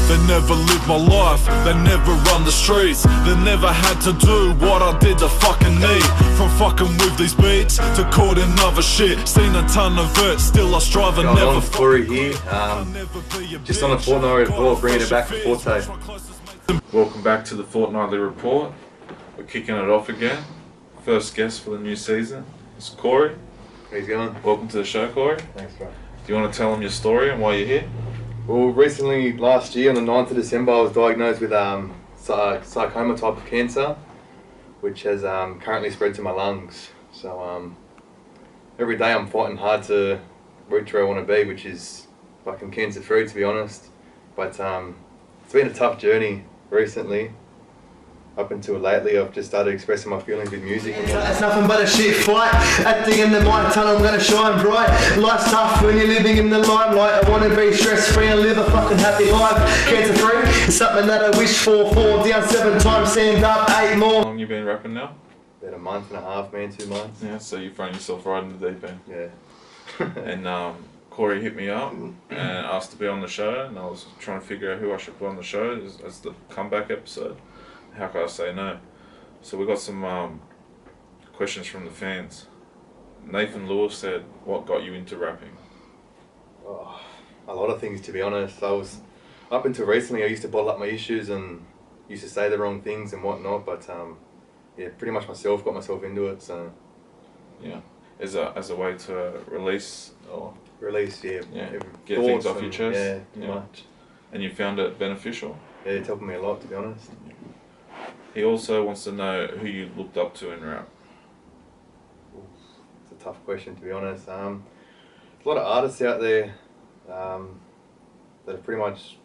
They never lived my life, they never run the streets. They never had to do what I did to fucking need. From fucking with these beats to caught in other shit. Seen a ton of it, still I strive and never. Cory here, just on a Fortnightly report, bringing it back to Fortay. Welcome back to the Fortnightly report. We're kicking it off again. First guest for the new season is Cory. How you going? Welcome to the show, Cory. Thanks, bro. Do you want to tell them your story and why you're here? Well, recently, last year, on the 9th of December, I was diagnosed with sarcoma type of cancer, which has currently spread to my lungs. So every day I'm fighting hard to reach where I want to be, which is fucking cancer free, to be honest. But it's been a tough journey recently. Up until lately, I've just started expressing my feelings with music. It's nothing but a shit fight. At the end of my tunnel, I'm gonna shine bright. Life's tough when you're living in the limelight. I wanna be stress free and live a fucking happy life. Cancer free is something that I wish for. 4 down 7 times, stand up 8 more. How long you been rapping now? About a month and a half, man, 2 months. Yeah, so you've thrown yourself right in the deep end. Yeah. And Cory hit me up and asked to be on the show, and I was trying to figure out who I should put on the show as the comeback episode. How could I say no? So we got some questions from the fans. Nathan Lewis said, what got you into rapping? Oh, a lot of things, to be honest. Up until recently, I used to bottle up my issues and used to say the wrong things and whatnot, but yeah, pretty much myself got myself into it, so. Yeah, as a way to release or? Release, yeah. Get things off your chest? Yeah, too much. And you found it beneficial? Yeah, it's helping me a lot, to be honest. He also wants to know who you looked up to in rap. It's a tough question, to be honest. There's a lot of artists out there that have pretty much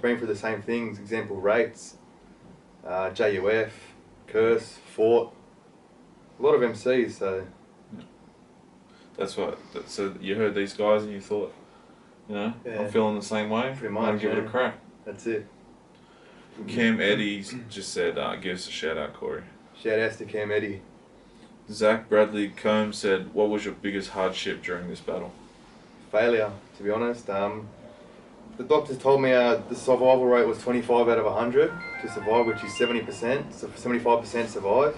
been through the same things. Example, Rates, JUF, Curse, Fort. A lot of MCs, so. Yeah. That's what. So you heard these guys and you thought, you know, yeah. I'm feeling the same way. Pretty much. I'll give it a crack. That's it. Cam Eddie just said, give us a shout out, Cory. Shout outs to Cam Eddie. Zach Bradley Combs said, what was your biggest hardship during this battle? Failure, to be honest. The doctors told me the survival rate was 25 out of 100 to survive, which is 70%, so 75% survive.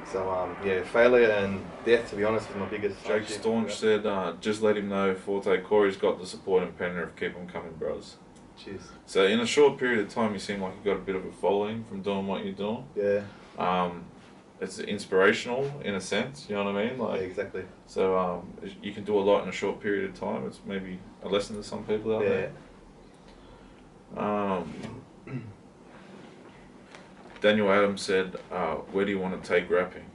So yeah, failure and death, to be honest, was my biggest Jake hardship. Staunch said, just let him know Fortay Cory's got the support and Penrith, keep them coming, bros. Cheers. So in a short period of time, you seem like you got a bit of a following from doing what you're doing. Yeah. It's inspirational in a sense, you know what I mean? Like, yeah, exactly. So you can do a lot in a short period of time. It's maybe a lesson to some people out there. Daniel Adams said, where do you want to take rapping?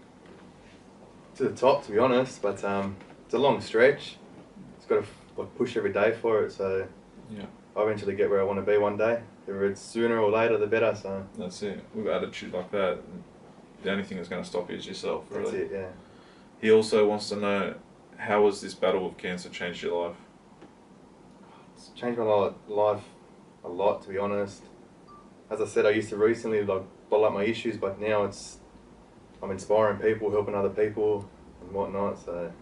To the top, to be honest, but it's a long stretch. It's got to push every day for it, so yeah. I'll eventually get where I want to be one day. Whether it's sooner or later, the better. So that's it. With attitude like that, the only thing that's going to stop you is yourself, really. That's it, yeah. He also wants to know, how has this battle with cancer changed your life? It's changed my life a lot, to be honest. As I said, I used to recently bottle up my issues, but now I'm inspiring people, helping other people and whatnot, so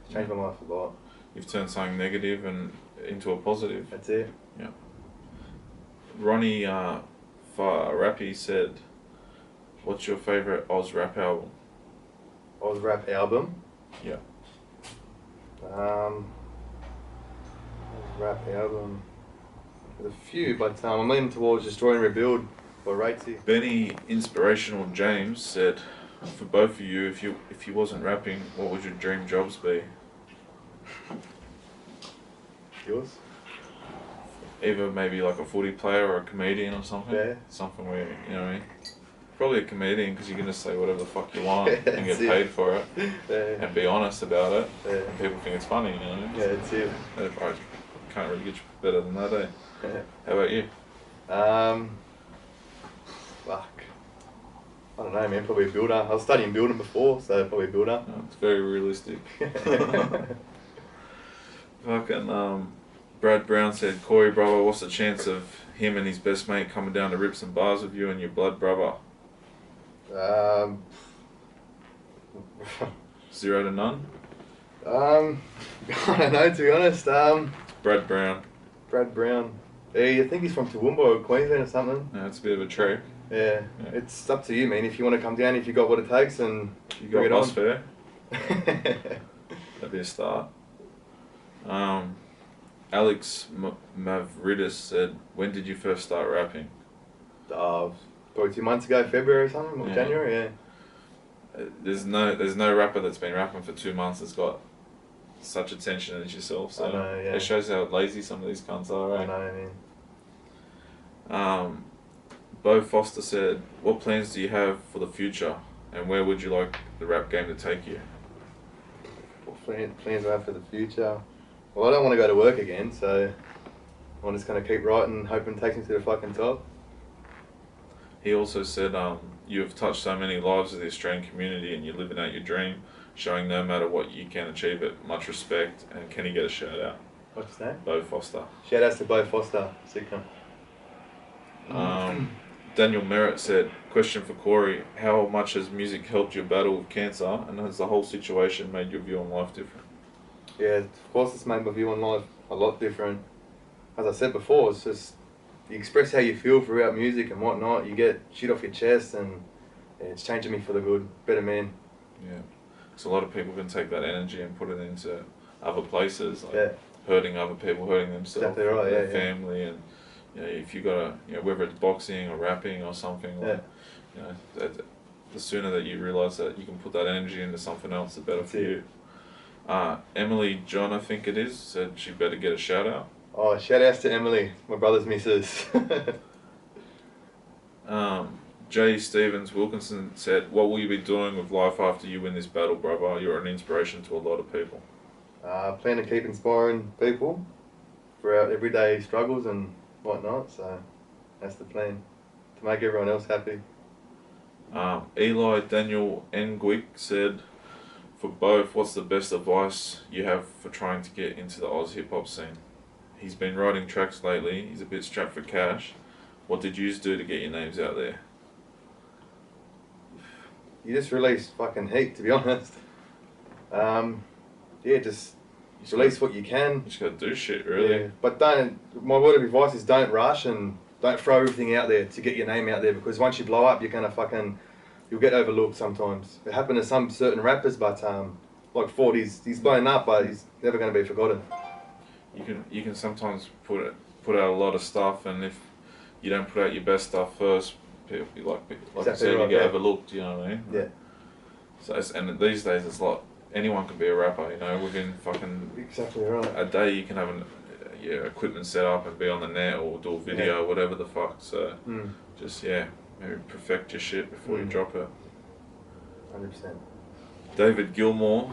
it's changed my life a lot. You've turned something negative and into a positive. That's it. Yeah. Ronnie Rappy said, what's your favourite Oz rap album? Oz rap album? Yeah. Oz rap album. There's a few, but I'm leaning towards Destroy and Rebuild by Ratesy. Benny Inspirational James said, for both of you, if you wasn't rapping, what would your dream jobs be? Yours? Either maybe like a footy player or a comedian or something. Yeah. Something where, you know what I mean? Probably a comedian, because you can just say whatever the fuck you want and get paid for it. Yeah. And be honest about it. Yeah. And people think it's funny, you know? Yeah, that's it. I can't really get you better than that, eh? Yeah. How about you? Fuck. I don't know, man. Probably a builder. I was studying building before, so probably a builder. No, it's very realistic. Fucking Brad Brown said, Cory, brother, what's the chance of him and his best mate coming down to rip some bars with you and your blood brother? 0 to none? I don't know, to be honest. Brad Brown. Brad Brown. Yeah, I think he's from Toowoomba or Queensland or something. Yeah, it's a bit of a trek. Yeah, it's up to you, man. If you want to come down, if you got what it takes, and You bring got it bus on. fare. That'd be a start. Alex Mavridis said, "When did you first start rapping?" Probably 2 months ago, February or something, or Yeah. January. Yeah. There's no rapper that's been rapping for 2 months that's got such attention as yourself. So I know, yeah. it shows how lazy some of these cunts are. I Right? know, man. Bo Foster said, "What plans do you have for the future, and where would you like the rap game to take you?" What plans I have for the future? Well, I don't want to go to work again, so I'm just gonna keep writing, hoping it takes me to the fucking top. He also said, "You have touched so many lives of the Australian community, and you're living out your dream, showing no matter what you can achieve it. Much respect." And can he get a shout out? What's his name? Bo Foster. Shout outs to Bo Foster, Sicknam. Daniel Merritt said, "Question for Cory: How much has music helped your battle with cancer, and has the whole situation made your view on life different?" Yeah, of course it's made my view on life a lot different. As I said before, it's just you express how you feel throughout music and whatnot. You get shit off your chest, and it's changing me for the good. Better man. Yeah, because a lot of people can take that energy and put it into other places, like Yeah. hurting other people, hurting themselves, Exactly right, their yeah. family, and if you got whether it's boxing or rapping or something, like, the sooner that you realise that you can put that energy into something else, the better That's for it. you. Emily John, I think it is, said she better get a shout out. Oh, shout outs to Emily, my brother's missus. Jay Stevens Wilkinson said, "What will you be doing with life after you win this battle, brother? You're an inspiration to a lot of people." Plan to keep inspiring people throughout everyday struggles and whatnot, so that's the plan, to make everyone else happy. Eli Daniel Nguik said, "For both, what's the best advice you have for trying to get into the Oz hip hop scene? He's been writing tracks lately, he's a bit strapped for cash. What did you do to get your names out there?" You just release fucking heat, to be honest. Just release what you can. You just gotta do shit, really. Yeah, but my word of advice is don't rush and don't throw everything out there to get your name out there, because once you blow up, you're gonna you'll get overlooked sometimes. It happened to some certain rappers, but like Ford, he's blown up, but he's never gonna be forgotten. You can sometimes put out a lot of stuff, and if you don't put out your best stuff first, people like Exactly I said, right, you get yeah. overlooked. You know what I mean? Yeah. So and these days it's like anyone can be a rapper. Within fucking Exactly right. a day you can have your equipment set up and be on the net or do a video, whatever the fuck. So just maybe perfect your shit before you drop it. 100%. David Gilmore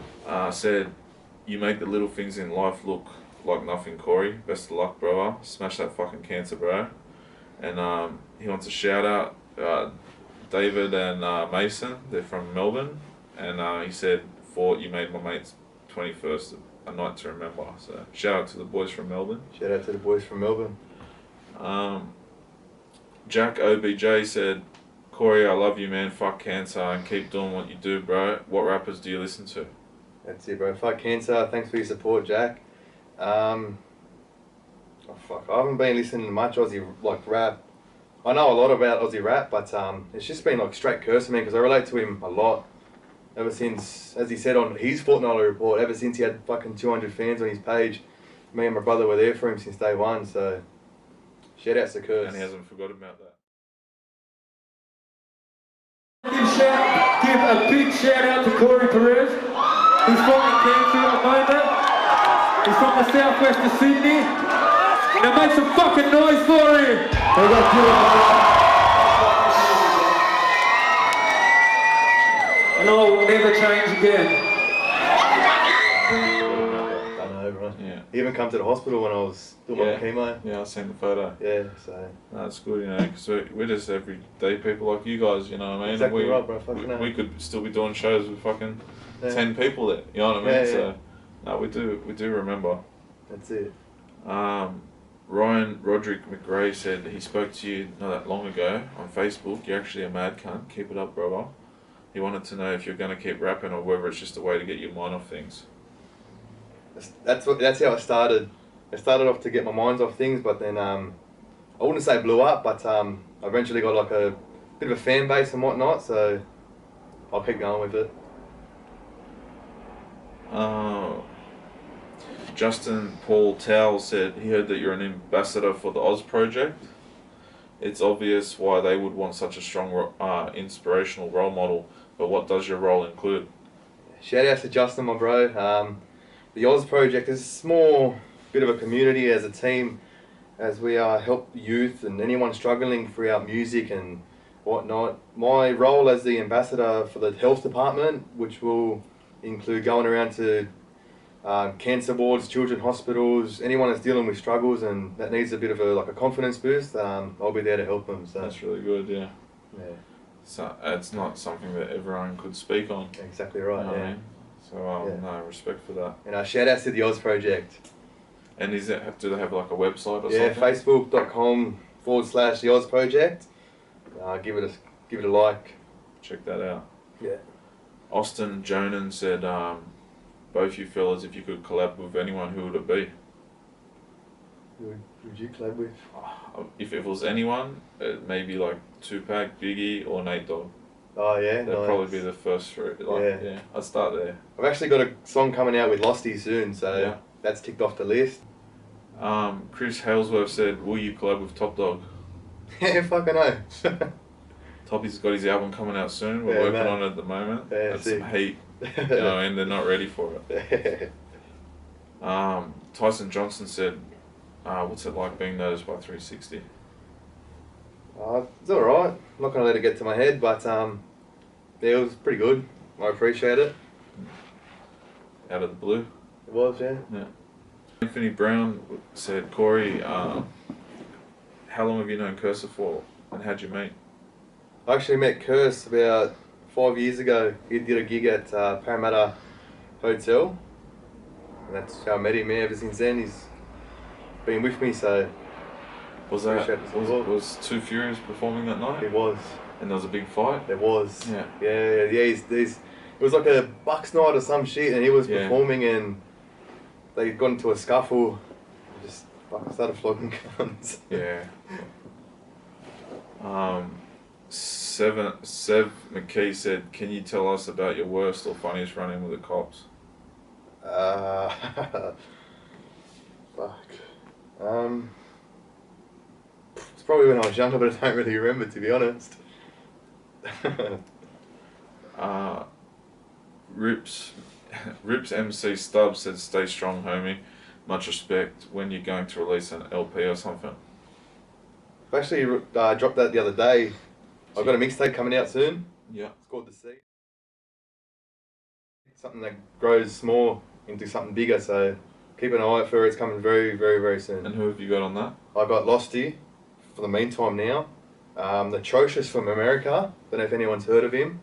said, "You make the little things in life look like nothing, Cory. Best of luck, brother. Smash that fucking cancer, bro." And he wants a shout out David and Mason. They're from Melbourne, and he said, "Fort, you made my mate's 21st a night to remember." So shout out to the boys from Melbourne. Shout out to the boys from Melbourne. Jack OBJ said, "Cory, I love you, man. Fuck cancer and keep doing what you do, bro. What rappers do you listen to?" That's it, bro. Fuck cancer. Thanks for your support, Jack. I haven't been listening to much Aussie rap. I know a lot about Aussie rap, but it's just been like straight cursing me, because I relate to him a lot. Ever since, as he said on his Fortnightly report, ever since he had fucking 200 fans on his page, me and my brother were there for him since day one. So shout outs to Curse. And he hasn't forgotten about that. Give a big shout out to Cory Perez. He's fighting cancer at the moment. He's from the southwest of Sydney. Now make some fucking noise for him. And I will never change again. I know, bro. Yeah. He even come to the hospital when I was doing my chemo. Yeah, I seen the photo. Yeah, so. That's good, because we're just everyday people like you guys, you know what I mean? Exactly And right, bro. Fucking hell. we could still be doing shows with fucking 10 people there, you know what I mean? Yeah, So, no, we do remember. That's it. Ryan Roderick McRae said that he spoke to you not that long ago on Facebook. You're actually a mad cunt. Keep it up, brother. He wanted to know if you're going to keep rapping or whether it's just a way to get your mind off things. That's how it started. I started off to get my minds off things, but then I wouldn't say blew up, but I eventually got like a bit of a fan base and whatnot, so I'll keep going with it. Justin Paul Towell said he heard that you're an ambassador for the Oz project. It's obvious why they would want such a strong, inspirational role model, but what does your role include? Shout out to Justin, my bro. The Oz project is a small bit of a community as a team, as we help youth and anyone struggling throughout music and whatnot. My role as the ambassador for the health department, which will include going around to cancer wards, children's hospitals, anyone that's dealing with struggles and that needs a bit of a confidence boost, I'll be there to help them. So That's really good, yeah. yeah, So it's not something that everyone could speak on. exactly right. You know what I Yeah. mean? So Yeah. no, respect for that. And shout out to the Oz project. And do they have like a website or Yeah, something? facebook.com/the Oz project. Give it a like. Check that out. Yeah. Austin Jonan said, both you fellas, if you could collab with anyone, who would it be? Who would you collab with? If it was anyone, maybe like Tupac, Biggie, or Nate Dogg. Oh yeah, That'd nice. probably be the first three. Like, yeah, I'd start there. I've actually got a song coming out with Losty soon, so Yeah. that's ticked off the list. Chris Halesworth said, will you collab with Top Dog? Yeah, fucking know. Toppy's got his album coming out soon. We're Yeah, working man. on it at the moment. Yeah, That's sick. some heat, and they're not ready for it. Tyson Johnson said, what's it like being noticed by 360? It's alright. I'm not going to let it get to my head, but yeah, it was pretty good. I appreciate it. Out of the blue. It was, yeah. Yeah. Anthony Brown said, Cory, how long have you known Cursor for, and how'd you meet? I actually met Curse about 5 years ago. He did a gig at Parramatta Hotel. And that's how I met him. Yeah, ever since then, he's been with me, so Was was Too Furious performing that night? it was. And there was a big fight? There was. Yeah. Yeah, it was like a Bucks night or some shit, and he was Yeah. performing, and they got into a scuffle. And just fucking started flogging guns. Yeah. Sev McKee said, can you tell us about your worst or funniest run-in with the cops? Fuck. It's probably when I was younger, but I don't really remember, to be honest. Rips MC Stubbs said, stay strong, homie. Much respect when you're going to release an LP or something. I've actually dropped that the other day. I've got a mixtape coming out soon. Yeah. It's called The Seed. Something that grows more into something bigger, so keep an eye out for it. It's coming very, very, very soon. And who have you got on that? I got Losty for the meantime now. The Atrocious from America. Don't know if anyone's heard of him.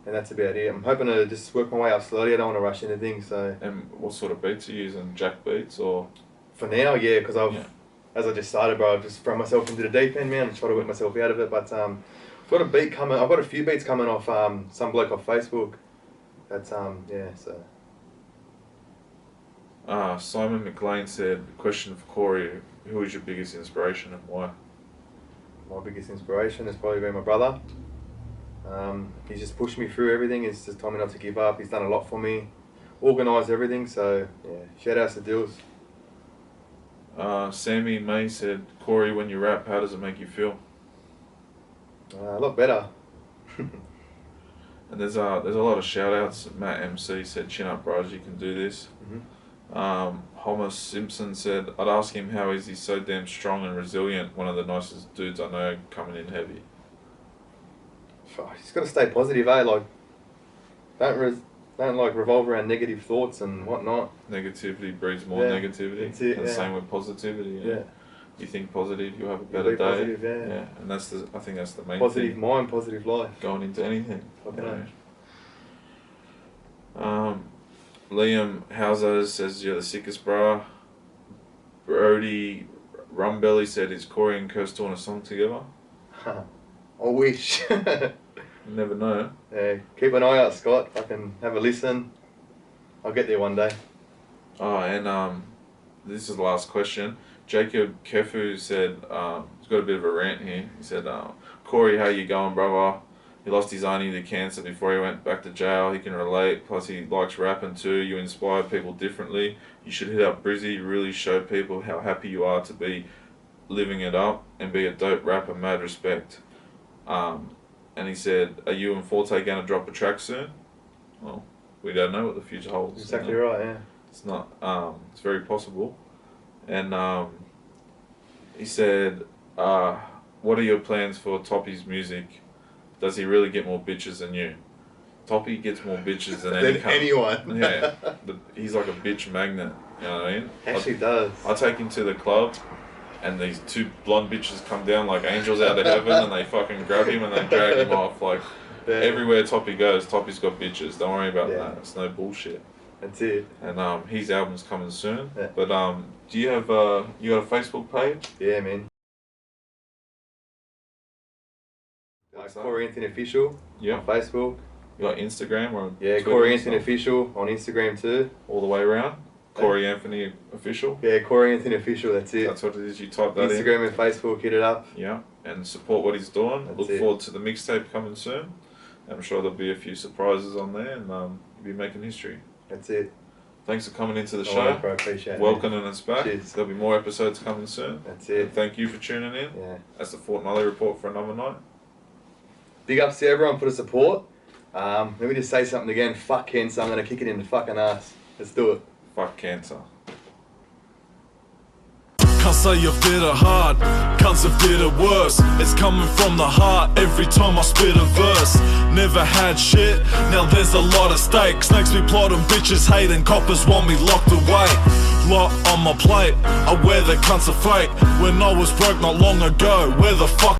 And that's about it. I'm hoping to just work my way up slowly. I don't want to rush into things, so... And what sort of beats are you using? Jack beats or? For now, yeah, because Yeah. as I just started, bro, I've just thrown myself into the deep end, man, and try to work myself out of it. But I've got a few beats coming off some bloke off Facebook. That's yeah, so. Simon McLean said, question for Cory, who is your biggest inspiration and why? My biggest inspiration has probably been my brother. He's just pushed me through everything. He's just told me not to give up. He's done a lot for me, organised everything. So yeah, shout outs to Dills. Sammy May said, Cory, when you rap, how does it make you feel? A lot better. And there's a lot of shout outs. Matt MC said, chin up bros, you can do this. Homer Simpson said, I'd ask him how is he so damn strong and resilient, one of the nicest dudes I know coming in heavy. Just got to stay positive, eh? Like, don't like revolve around negative thoughts and whatnot. Negativity breeds more Yeah, negativity. that's it, and yeah. same with positivity. Yeah. You think positive, you'll have a You'll better be day. positive, yeah. And I think that's the main Positive thing. mind, positive life. Going into anything. Fucking Right. hell. Liam Hauser says you're the sickest bra. Brody Rumbelly said, is Cory and Kirst doing a song together? I wish. You never know. Yeah, keep an eye out, Scott. I can have a listen. I'll get there one day. Oh, and this is the last question. Jacob Kefu said, he's got a bit of a rant here. He said, Cory, how you going, brother? He lost his auntie to cancer before he went back to jail. He can relate. Plus, he likes rapping too. You inspire people differently. You should hit up Brizzy. Really show people how happy you are to be living it up and be a dope rapper. Mad respect. And he said, are you and Fortay going to drop a track soon? Well, we don't know what the future holds. Exactly right, yeah. It's not. It's very possible. And he said, what are your plans for Topy's music? Does he really get more bitches than you? Topy gets more bitches than anyone. Yeah, he's like a bitch magnet. You know what I mean? Actually does. I take him to the club, and these two blonde bitches come down like angels out of heaven, and they fucking grab him and they drag him off. Like everywhere Topy goes, Topy's got bitches. Don't worry about that. It's no bullshit. That's it. And his album's coming soon. Yeah. But do you have you got a Facebook page? Yeah, man. Cory Anthony Official on Facebook. You got Instagram or Twitter, Cory Anthony Official on Instagram too. All the way around. Cory Anthony Official. Yeah, Cory Anthony Official. That's it. That's what it is. You type that in. Instagram and Facebook, hit it up. Yeah, and support what he's doing. That's Look it. forward to the mixtape coming soon. I'm sure there'll be a few surprises on there, and you'll be making history. That's it. Thanks for coming into the Oh, show. bro, appreciate it. Welcoming us back. Cheers. There'll be more episodes coming soon. That's it. And thank you for tuning in. Yeah. That's the Fortnightly report for another night. Big ups to everyone for the support. Let me just say something again. Fuck cancer. I'm gonna kick it in the fucking ass. Let's do it. Fuck cancer. Can't say you've did it hard, cunts have did it worse. It's coming from the heart every time I spit a verse. Never had shit, now there's a lot of stake. Snakes be plotting, bitches hating, coppers want me locked away. Lot on my plate, I wear the cunts are fake. When I was broke not long ago, where the fuck